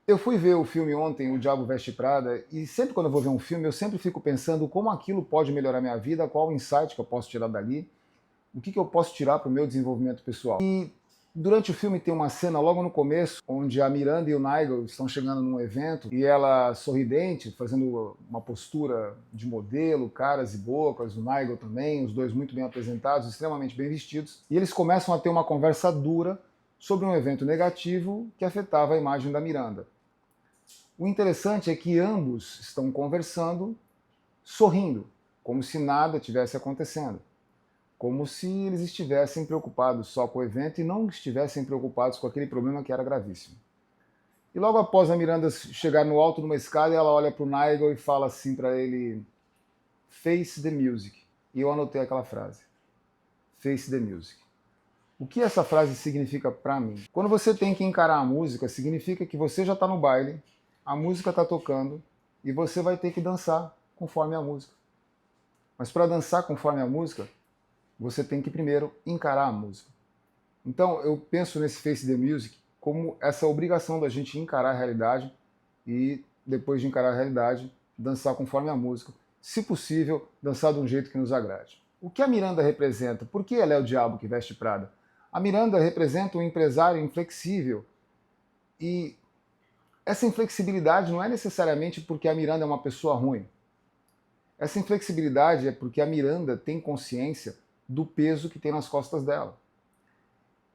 Eu fui ver o filme ontem, O Diabo Veste Prada, e sempre quando eu vou ver um filme, eu sempre fico pensando como aquilo pode melhorar minha vida, qual o insight que eu posso tirar dali, o que eu posso tirar para o meu desenvolvimento pessoal. E durante o filme tem uma cena logo no começo, onde a Miranda e o Nigel estão chegando num evento, e ela sorridente, fazendo uma postura de modelo, caras e bocas, o Nigel também, os dois muito bem apresentados, extremamente bem vestidos, e eles começam a ter uma conversa dura sobre um evento negativo que afetava a imagem da Miranda. O interessante é que ambos estão conversando, sorrindo, como se nada tivesse acontecendo, como se eles estivessem preocupados só com o evento e não estivessem preocupados com aquele problema que era gravíssimo. E logo após a Miranda chegar no alto de uma escada, ela olha para o Nigel e fala assim para ele: Face the music. E eu anotei aquela frase: Face the music. O que essa frase significa para mim? Quando você tem que encarar a música, significa que você já está no baile, a música está tocando e você vai ter que dançar conforme a música. Mas para dançar conforme a música, você tem que primeiro encarar a música. Então eu penso nesse Face the Music como essa obrigação da gente encarar a realidade e, depois de encarar a realidade, dançar conforme a música. Se possível, dançar de um jeito que nos agrade. O que a Miranda representa? Por que ela é o diabo que veste Prada? A Miranda representa um empresário inflexível. E essa inflexibilidade não é necessariamente porque a Miranda é uma pessoa ruim. Essa inflexibilidade é porque a Miranda tem consciência do peso que tem nas costas dela.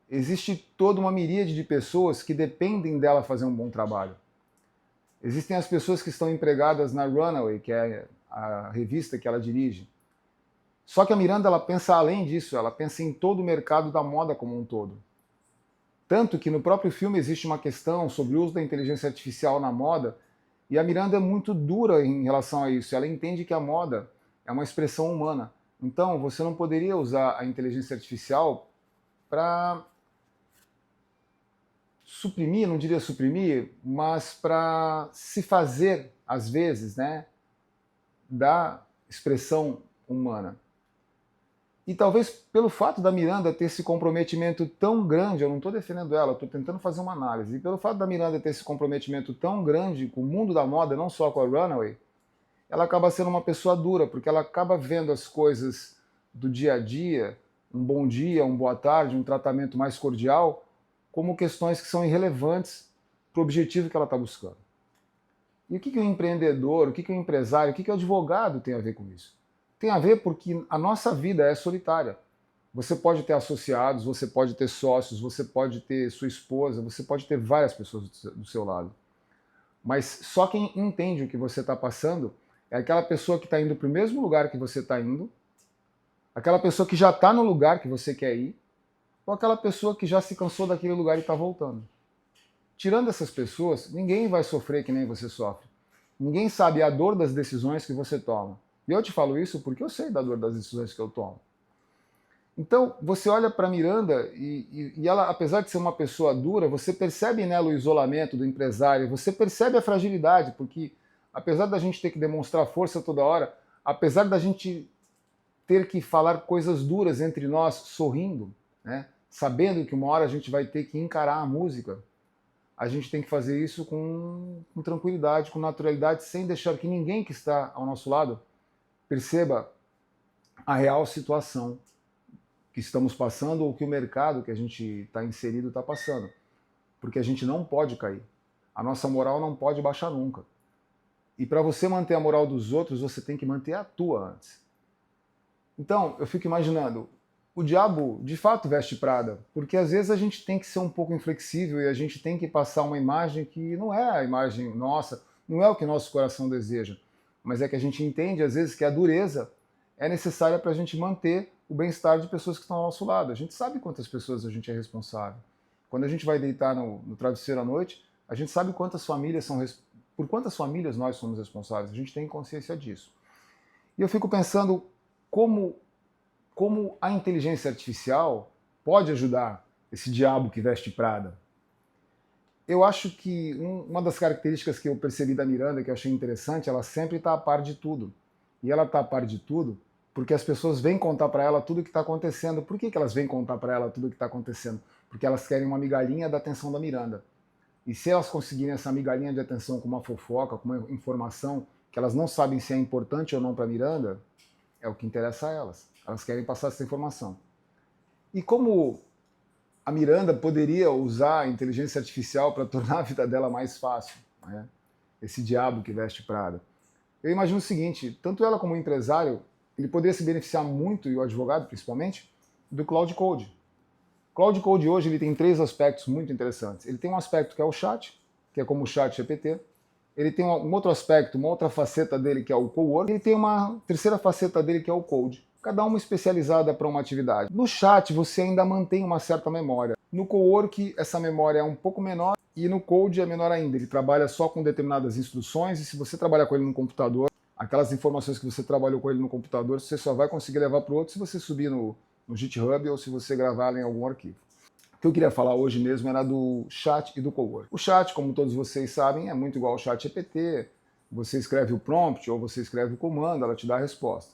Existe toda uma miríade de pessoas que dependem dela fazer um bom trabalho. Existem as pessoas que estão empregadas na Runaway, que é a revista que ela dirige. Só que a Miranda ela pensa além disso, ela pensa em todo o mercado da moda como um todo. Tanto que no próprio filme existe uma questão sobre o uso da inteligência artificial na moda, e a Miranda é muito dura em relação a isso. Ela entende que a moda é uma expressão humana. Então, você não poderia usar a inteligência artificial para suprimir, não diria suprimir, mas para se fazer, às vezes, né, da expressão humana. E talvez pelo fato da Miranda ter esse comprometimento tão grande, eu não estou defendendo ela, estou tentando fazer uma análise, e pelo fato da Miranda ter esse comprometimento tão grande com o mundo da moda, não só com a Runaway, ela acaba sendo uma pessoa dura, porque ela acaba vendo as coisas do dia a dia, um bom dia, uma boa tarde, um tratamento mais cordial, como questões que são irrelevantes para o objetivo que ela está buscando. E o que o empreendedor, o que o empresário, o que o advogado tem a ver com isso? Tem a ver porque a nossa vida é solitária. Você pode ter associados, você pode ter sócios, você pode ter sua esposa, você pode ter várias pessoas do seu lado. Mas só quem entende o que você está passando é aquela pessoa que está indo para o mesmo lugar que você está indo, aquela pessoa que já está no lugar que você quer ir, ou aquela pessoa que já se cansou daquele lugar e está voltando. Tirando essas pessoas, ninguém vai sofrer que nem você sofre. Ninguém sabe a dor das decisões que você toma. E eu te falo isso porque eu sei da dor das decisões que eu tomo. Então, você olha para Miranda e ela, apesar de ser uma pessoa dura, você percebe nela o isolamento do empresário, você percebe a fragilidade, porque apesar da gente ter que demonstrar força toda hora, apesar da gente ter que falar coisas duras entre nós, sorrindo, né, sabendo que uma hora a gente vai ter que encarar a música, a gente tem que fazer isso com tranquilidade, com naturalidade, sem deixar que ninguém que está ao nosso lado perceba a real situação que estamos passando ou que o mercado que a gente está inserido está passando. Porque a gente não pode cair. A nossa moral não pode baixar nunca. E para você manter a moral dos outros, você tem que manter a tua antes. Então, eu fico imaginando, o diabo de fato veste Prada, porque às vezes a gente tem que ser um pouco inflexível e a gente tem que passar uma imagem que não é a imagem nossa, não é o que nosso coração deseja, mas é que a gente entende às vezes que a dureza é necessária para a gente manter o bem-estar de pessoas que estão ao nosso lado. A gente sabe quantas pessoas a gente é responsável. Quando a gente vai deitar no travesseiro à noite, a gente sabe quantas famílias são por quantas famílias nós somos responsáveis. A gente tem consciência disso. E eu fico pensando como a inteligência artificial pode ajudar esse diabo que veste Prada. Eu acho que uma das características que eu percebi da Miranda, que eu achei interessante, ela sempre está a par de tudo. E ela está a par de tudo porque as pessoas vêm contar para ela tudo o que está acontecendo. Por que elas vêm contar para ela tudo o que está acontecendo? Porque elas querem uma migalhinha da atenção da Miranda. E se elas conseguirem essa migalhinha de atenção com uma fofoca, com uma informação que elas não sabem se é importante ou não para Miranda, é o que interessa a elas. Elas querem passar essa informação. E como a Miranda poderia usar a inteligência artificial para tornar a vida dela mais fácil, né? Esse diabo que veste Prada. Eu imagino o seguinte, tanto ela como o empresário, ele poderia se beneficiar muito, e o advogado principalmente, do Cloud Code. O Cloud Code hoje ele tem 3 aspectos muito interessantes. Ele tem um aspecto que é o chat, que é como o chat GPT. Ele tem um outro aspecto, uma outra faceta dele que é o cowork. Ele tem uma terceira faceta dele que é o code. Cada uma especializada para uma atividade. No chat você ainda mantém uma certa memória. No cowork essa memória é um pouco menor e no code é menor ainda. Ele trabalha só com determinadas instruções e se você trabalhar com ele no computador, aquelas informações que você trabalhou com ele no computador, você só vai conseguir levar para o outro se você subir no GitHub ou se você gravar em algum arquivo. O que eu queria falar hoje mesmo era do chat e do cowork. O chat, como todos vocês sabem, é muito igual ao chat GPT. Você escreve o prompt ou você escreve o comando, ela te dá a resposta.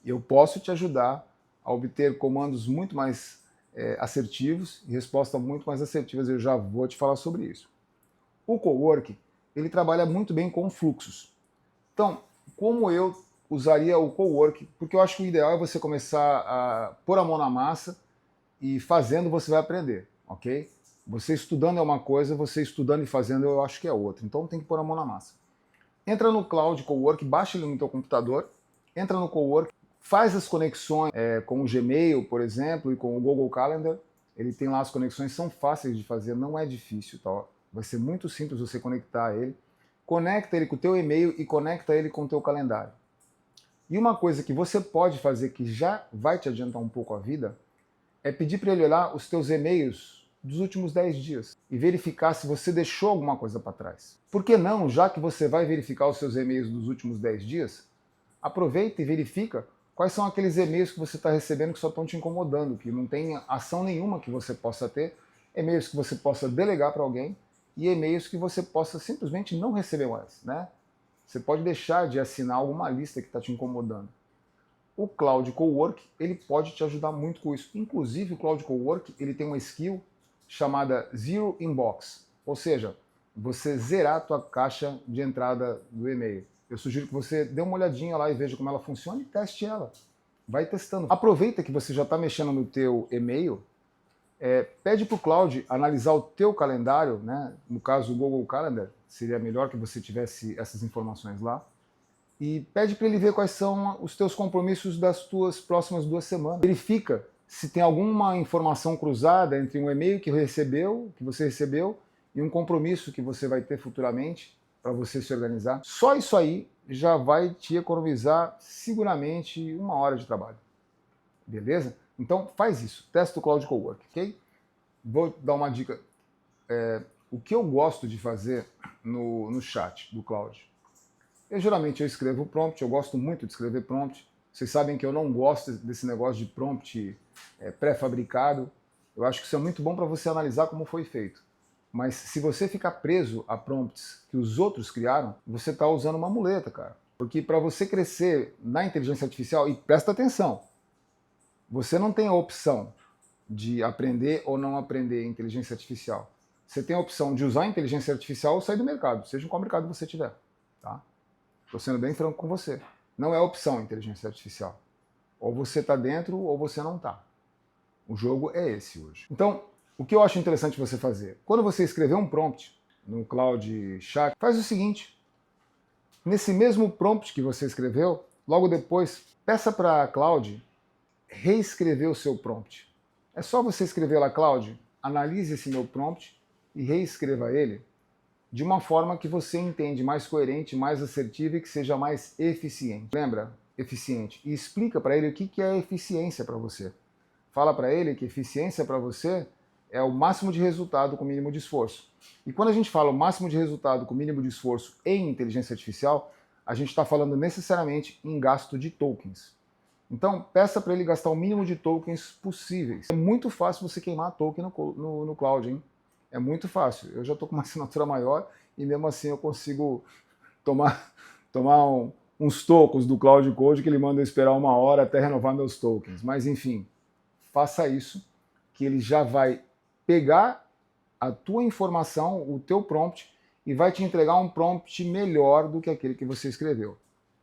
Eu posso te ajudar a obter comandos muito mais assertivos e respostas muito mais assertivas. Eu já vou te falar sobre isso. O cowork, ele trabalha muito bem com fluxos. Então, como eu usaria o cowork? Porque eu acho que o ideal é você começar a pôr a mão na massa e fazendo você vai aprender, ok? Você estudando é uma coisa, você estudando e fazendo eu acho que é outra. Então tem que pôr a mão na massa. Entra no Cloud Cowork, baixa ele no teu computador, entra no Cowork, faz as conexões com o Gmail, por exemplo, e com o Google Calendar. Ele tem lá as conexões, são fáceis de fazer, não é difícil, tá? Vai ser muito simples você conectar ele. Conecta ele com o teu e-mail e conecta ele com o teu calendário. E uma coisa que você pode fazer que já vai te adiantar um pouco a vida é pedir para ele olhar os teus e-mails dos últimos 10 dias e verificar se você deixou alguma coisa para trás. Por que não, já que você vai verificar os seus e-mails dos últimos 10 dias, aproveita e verifica quais são aqueles e-mails que você está recebendo que só estão te incomodando, que não tem ação nenhuma que você possa ter, e-mails que você possa delegar para alguém e e-mails que você possa simplesmente não receber mais, né? Você pode deixar de assinar alguma lista que está te incomodando. O Cloud Cowork, ele pode te ajudar muito com isso. Inclusive, o Cloud Cowork, ele tem uma skill chamada Zero Inbox, ou seja, você zerar a tua caixa de entrada do e-mail. Eu sugiro que você dê uma olhadinha lá e veja como ela funciona e teste ela. Vai testando. Aproveita que você já está mexendo no teu e-mail, pede para o Cloud analisar o teu calendário, né? No caso o Google Calendar, seria melhor que você tivesse essas informações lá. E pede para ele ver quais são os teus compromissos das tuas próximas 2 semanas. Verifica se tem alguma informação cruzada entre um e-mail que você recebeu, e um compromisso que você vai ter futuramente para você se organizar. Só isso aí já vai te economizar seguramente 1 hora de trabalho. Beleza? Então faz isso, testa o Cloud Cowork, ok? Vou dar uma dica. O que eu gosto de fazer no chat do Cloud? Geralmente eu escrevo prompt, eu gosto muito de escrever prompt. Vocês sabem que eu não gosto desse negócio de prompt pré-fabricado. Eu acho que isso é muito bom para você analisar como foi feito. Mas se você ficar preso a prompts que os outros criaram, você está usando uma muleta, cara. Porque para você crescer na inteligência artificial, e presta atenção, você não tem a opção de aprender ou não aprender inteligência artificial. Você tem a opção de usar a inteligência artificial ou sair do mercado, seja qual mercado você tiver, tá? Estou sendo bem franco com você. Não é opção inteligência artificial. Ou você está dentro ou você não está. O jogo é esse hoje. Então, o que eu acho interessante você fazer? Quando você escrever um prompt no Cloud Chat, faz o seguinte. Nesse mesmo prompt que você escreveu, logo depois, peça para a Cloud reescrever o seu prompt. É só você escrever lá, Cloud, analise esse meu prompt e reescreva ele de uma forma que você entende mais coerente, mais assertiva e que seja mais eficiente. Lembra? Eficiente. E explica para ele o que é eficiência para você. Fala para ele que eficiência para você é o máximo de resultado com o mínimo de esforço. E quando a gente fala o máximo de resultado com o mínimo de esforço em inteligência artificial, a gente está falando necessariamente em gasto de tokens. Então, peça para ele gastar o mínimo de tokens possíveis. É muito fácil você queimar token no cloud, hein? É muito fácil. Eu já estou com uma assinatura maior e mesmo assim eu consigo tomar uns tokens do Cloud Code que ele manda eu esperar 1 hora até renovar meus tokens. Mas enfim, faça isso que ele já vai pegar a tua informação, o teu prompt, e vai te entregar um prompt melhor do que aquele que você escreveu.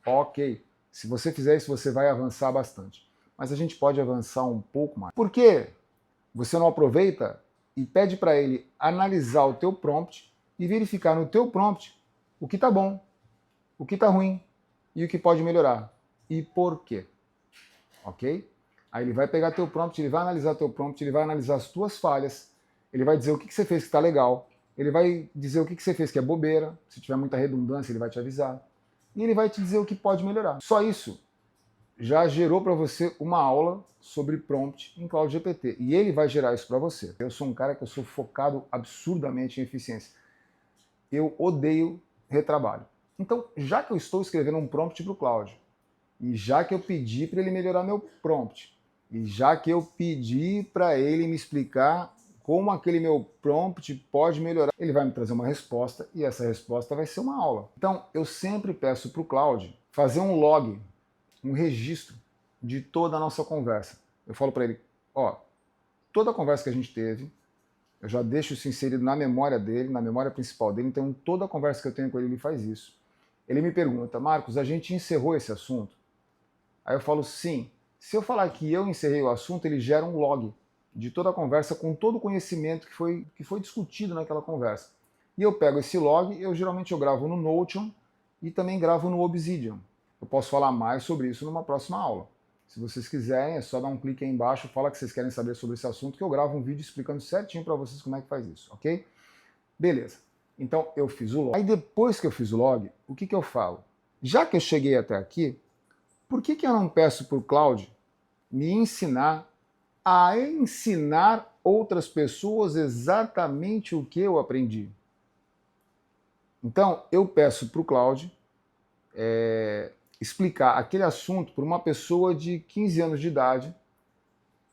Ok, se você fizer isso, você vai avançar bastante. Mas a gente pode avançar um pouco mais. Por que você não aproveita e pede para ele analisar o teu prompt e verificar no teu prompt o que está bom, o que está ruim e o que pode melhorar? E por quê? Ok? Aí ele vai pegar teu prompt, ele vai analisar teu prompt, ele vai analisar as tuas falhas, ele vai dizer o que você fez que está legal, ele vai dizer o que você fez que é bobeira, se tiver muita redundância ele vai te avisar, e ele vai te dizer o que pode melhorar. Só isso já gerou para você uma aula sobre prompt em Cloud GPT, e ele vai gerar isso para você. Eu sou um cara que eu sou focado absurdamente em eficiência. Eu odeio retrabalho. Então, já que eu estou escrevendo um prompt para o Cloud, e já que eu pedi para ele melhorar meu prompt, e já que eu pedi para ele me explicar como aquele meu prompt pode melhorar, ele vai me trazer uma resposta e essa resposta vai ser uma aula. Então, eu sempre peço para o Cloud fazer um log, um registro de toda a nossa conversa. Eu falo para ele, ó, toda a conversa que a gente teve, eu já deixo isso inserido na memória dele, na memória principal dele, então toda a conversa que eu tenho com ele faz isso. Ele me pergunta, Marcos, a gente encerrou esse assunto? Aí eu falo, sim. Se eu falar que eu encerrei o assunto, ele gera um log de toda a conversa com todo o conhecimento que foi discutido naquela conversa. E eu pego esse log, geralmente eu gravo no Notion e também gravo no Obsidian. Eu posso falar mais sobre isso numa próxima aula. Se vocês quiserem, é só dar um clique aí embaixo, fala que vocês querem saber sobre esse assunto, que eu gravo um vídeo explicando certinho para vocês como é que faz isso, ok? Beleza. Então eu fiz o log. Aí depois que eu fiz o log, o que eu falo? Já que eu cheguei até aqui, por que eu não peço para o Cloud me ensinar a ensinar outras pessoas exatamente o que eu aprendi? Então, eu peço para o Cloud explicar aquele assunto para uma pessoa de 15 anos de idade,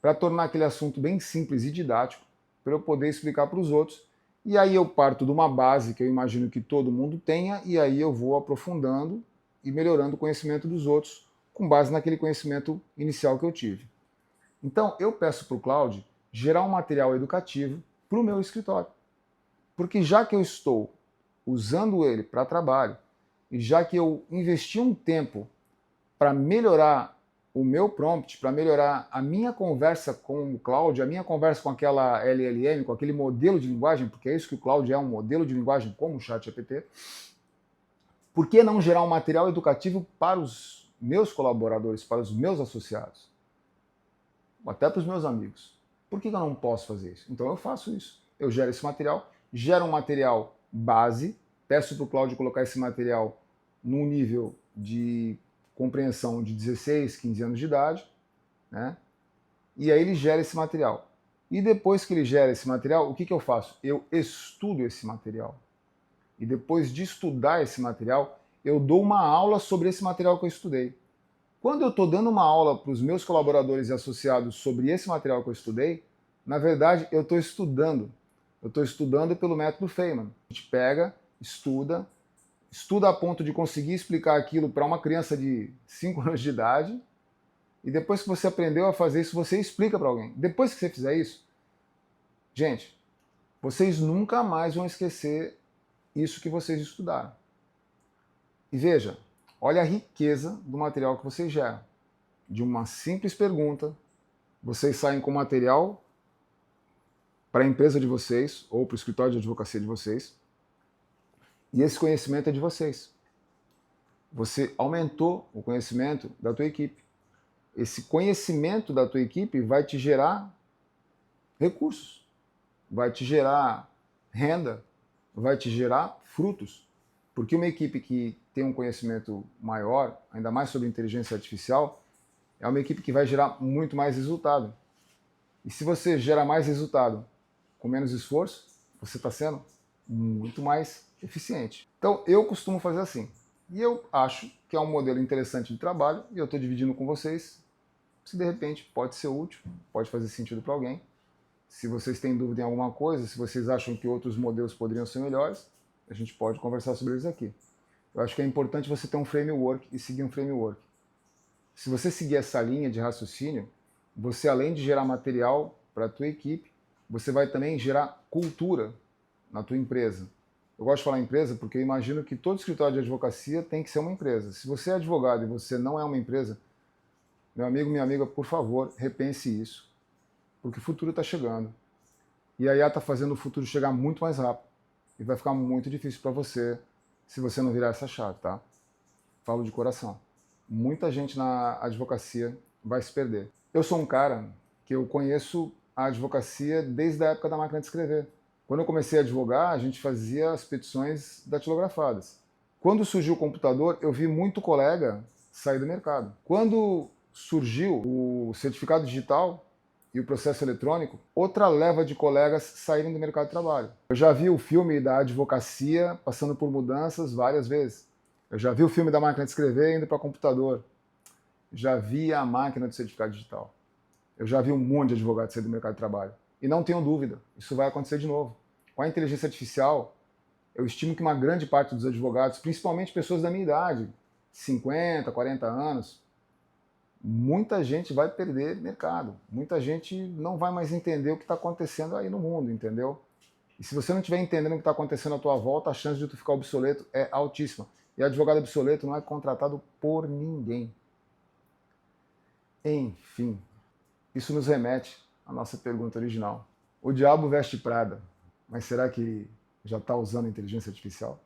para tornar aquele assunto bem simples e didático, para eu poder explicar para os outros. E aí eu parto de uma base que eu imagino que todo mundo tenha, e aí eu vou aprofundando e melhorando o conhecimento dos outros, com base naquele conhecimento inicial que eu tive. Então, eu peço para o Cloud gerar um material educativo para o meu escritório. Porque já que eu estou usando ele para trabalho, e já que eu investi um tempo para melhorar o meu prompt, para melhorar a minha conversa com o Cloud, a minha conversa com aquela LLM, com aquele modelo de linguagem, porque é isso que o Cloud é, um modelo de linguagem como o ChatGPT, por que não gerar um material educativo para os meus colaboradores, para os meus associados? Até para os meus amigos. Por que eu não posso fazer isso? Então eu faço isso. Eu gero esse material, gero um material base, peço para o Cloud colocar esse material num nível de compreensão de 16, 15 anos de idade, né? E aí ele gera esse material. E depois que ele gera esse material, o que eu faço? Eu estudo esse material. E depois de estudar esse material, eu dou uma aula sobre esse material que eu estudei. Quando eu estou dando uma aula para os meus colaboradores e associados sobre esse material que eu estudei, na verdade eu estou estudando. Eu estou estudando pelo método Feynman. A gente pega, estuda a ponto de conseguir explicar aquilo para uma criança de 5 anos de idade, e depois que você aprendeu a fazer isso, você explica para alguém. Depois que você fizer isso, gente, vocês nunca mais vão esquecer isso que vocês estudaram. E veja, olha a riqueza do material que vocês geram. De uma simples pergunta, vocês saem com material para a empresa de vocês ou para o escritório de advocacia de vocês, e esse conhecimento é de vocês. Você aumentou o conhecimento da tua equipe. Esse conhecimento da tua equipe vai te gerar recursos, vai te gerar renda, vai te gerar frutos. Porque uma equipe que tem um conhecimento maior, ainda mais sobre inteligência artificial, é uma equipe que vai gerar muito mais resultado. E se você gera mais resultado com menos esforço, você está sendo muito mais eficiente. Então eu costumo fazer assim. E eu acho que é um modelo interessante de trabalho e eu estou dividindo com vocês. Se de repente pode ser útil, pode fazer sentido para alguém. Se vocês têm dúvida em alguma coisa, se vocês acham que outros modelos poderiam ser melhores, a gente pode conversar sobre eles aqui. Eu acho que é importante você ter um framework e seguir um framework. Se você seguir essa linha de raciocínio, você além de gerar material para a tua equipe, você vai também gerar cultura na tua empresa. Eu gosto de falar empresa porque eu imagino que todo escritório de advocacia tem que ser uma empresa. Se você é advogado e você não é uma empresa, meu amigo, minha amiga, por favor, repense isso, porque o futuro está chegando. E a IA está fazendo o futuro chegar muito mais rápido. E vai ficar muito difícil para você se você não virar essa chave, tá? Falo de coração. Muita gente na advocacia vai se perder. Eu sou um cara que eu conheço a advocacia desde a época da máquina de escrever. Quando eu comecei a advogar, a gente fazia as petições datilografadas. Quando surgiu o computador, eu vi muito colega sair do mercado. Quando surgiu o certificado digital e o processo eletrônico, outra leva de colegas saíram do mercado de trabalho. Eu já vi o filme da advocacia passando por mudanças várias vezes. Eu já vi o filme da máquina de escrever indo para computador. Já vi a máquina de certificado digital. Eu já vi um monte de advogados sair do mercado de trabalho. E não tenho dúvida, isso vai acontecer de novo. Com a inteligência artificial, eu estimo que uma grande parte dos advogados, principalmente pessoas da minha idade, 50, 40 anos, muita gente vai perder mercado. Muita gente não vai mais entender o que está acontecendo aí no mundo, entendeu? E se você não estiver entendendo o que está acontecendo à tua volta, a chance de tu ficar obsoleto é altíssima. E advogado obsoleto não é contratado por ninguém. Enfim, isso nos remete à nossa pergunta original. O diabo veste Prada, mas será que já está usando inteligência artificial?